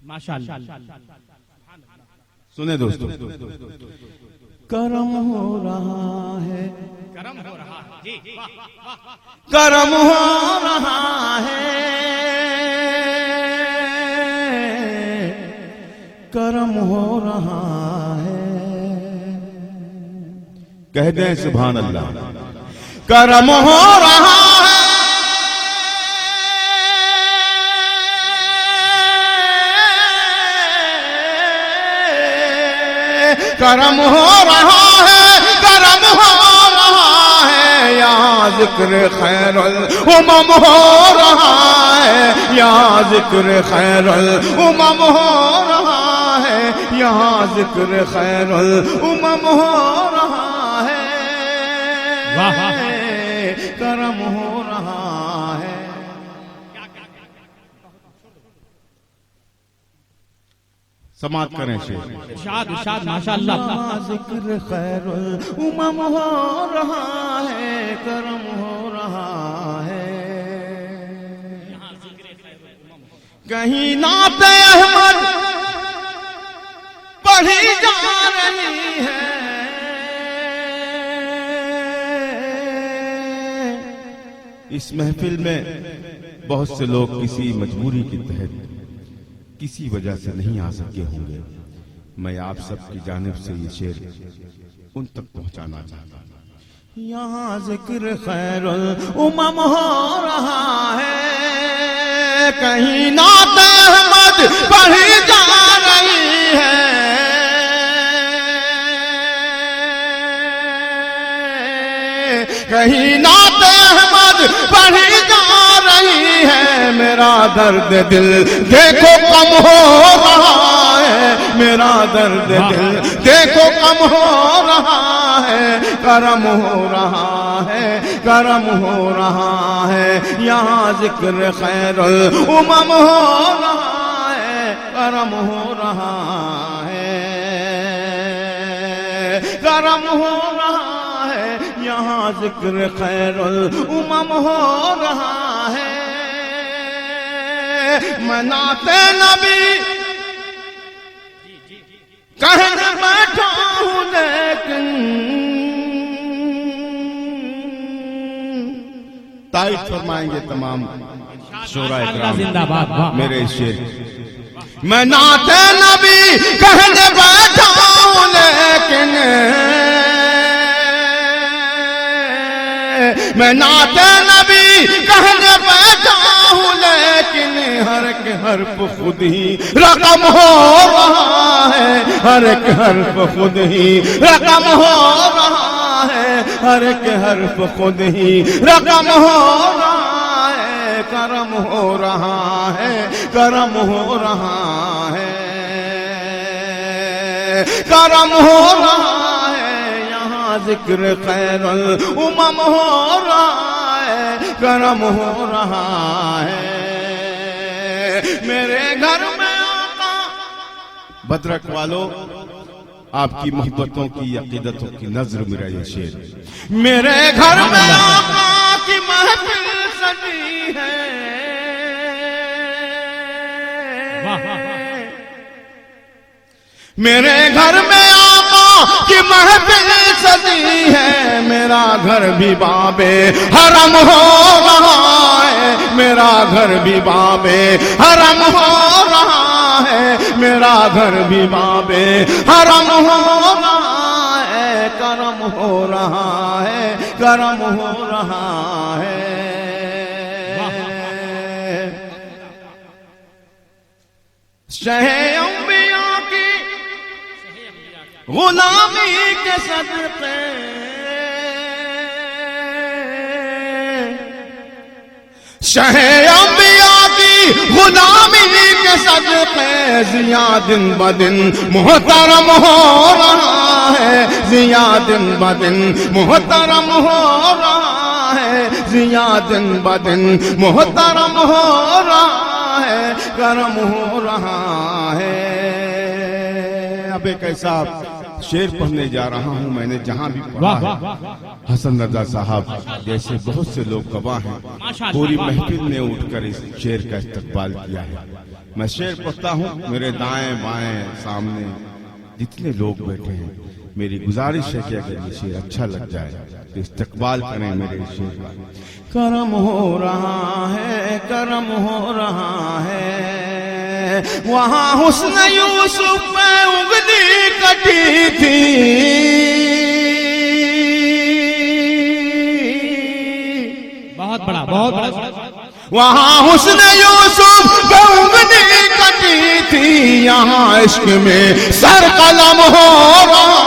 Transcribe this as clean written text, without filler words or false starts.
ماشاءاللہ. سنیں دوستو، کرم ہو رہا ہے، کرم ہو رہا ہے جی، کرم ہو رہا ہے، کرم ہو رہا ہے. کہہ دیں سبحان اللہ. کرم ہو رہا ہے، کرم ہو رہا ہے، کرم ہو رہا ہے. یہاں ذکر خیر الامم ہو رہا ہے، یہاں ذکر خیر الامم ہو رہا ہے، یہاں ذکر خیر الامم ہو رہا ہے. کرم ہو رہا ہے. سماعت کریں شیخ. ارشاد ارشاد ماشاءاللہ. یہاں ذکر خیر الامم ہو رہا ہے، کرم ہو رہا ہے. کہیں نعت احمد پڑھی جا رہی ہے، اس محفل میں بہت سے لوگ کسی مجبوری کے تحت کسی وجہ سے نہیں آ سکے ہوں گے. میں آپ سب کی جانب سے یہ شعر ان تک پہنچانا چاہتا ہوں. یہاں ذکر خیر الامم ہو رہا ہے، کہیں نعت احمد پڑھی جا رہی ہے، کہیں نعت احمد پڑھی جا رہی ہے. میرا درد دل دیکھو کم ہو رہا ہے، میرا درد دل دیکھو کم ہو رہا ہے. کرم ہو رہا ہے، کرم ہو رہا ہے. یہاں ذکر خیر الامم ہو رہا ہے، کرم ہو رہا ہے، کرم ہو رہا ہے. یہاں ذکر خیر الامم ہو رہا ہے. میں نعت نبی کہنے بیٹھا ہوں، لیکن تائید فرمائیں گے تمام شورا زندہ اکرام باد. میرے شعر. میں نعت نبی کہنے بیٹھا ہوں، لیکن میں نعت نبی کہنے بیٹھا ہوں، لیکن ہر ایک حرف خود ہی رقم ہو رہا ہے، ہر ایک حرف خود ہی رقم ہو رہا ہے، ہر ایک حرف خود ہی رقم ہو رہا ہے. کرم ہو رہا ہے، کرم ہو رہا ہے، کرم ہو رہا ہے. یہاں ذکر خیر الامم ہو رہا ہے، کرم ہو رہا ہے. میرے گھر میں آقا بدرک والو، آپ کی محبتوں کی عقیدتوں کی نظر میرا یہ شعر. میرے گھر میں آقا کی محفل سجی ہے، میرے گھر میں آقا کی محفل سجی ہے. میرا گھر بھی باب حرم ہو رہا ہے، میرا گھر بھی باب حرم ہو رہا ہے، میرا گھر بھی باب حرم ہو رہا ہے. کرم ہو رہا ہے، کرم ہو رہا ہے. شہ انبیاء کی غلامی کے صدقے، شہ انبیاء کی غلامی کے صدقے، ضیاء دن بدن محترم ہو رہا ہے، ضیاء دن بدن محترم ہو رہا ہے، ضیاء دن بدن محترم ہو رہا ہے. کرم ہو رہا ہے. اب ایک ایسا شعر پڑھنے جا رہا ہوں، میں نے جہاں بھی پڑھا ہے، حسن رضا صاحب جیسے بہت سے لوگ گواہ ہیں، پوری محفل نے اٹھ کر اس شعر کا استقبال کیا ہے. میں شعر پڑھتا ہوں، میرے دائیں بائیں سامنے جتنے لوگ بیٹھے ہیں، میری گزارش ہے کہ اگر یہ شعر اچھا لگ جائے تو استقبال کریں میرے شعر کا۔ کرم ہو رہا ہے، کرم ہو رہا ہے، وہاں حسن یوسف میں انگلی کٹی تھی، بہت بڑا بہت بڑا وہاں حسن یوسف پہ انگلی کٹی تھی، یہاں عشق میں سر قلم ہو رہا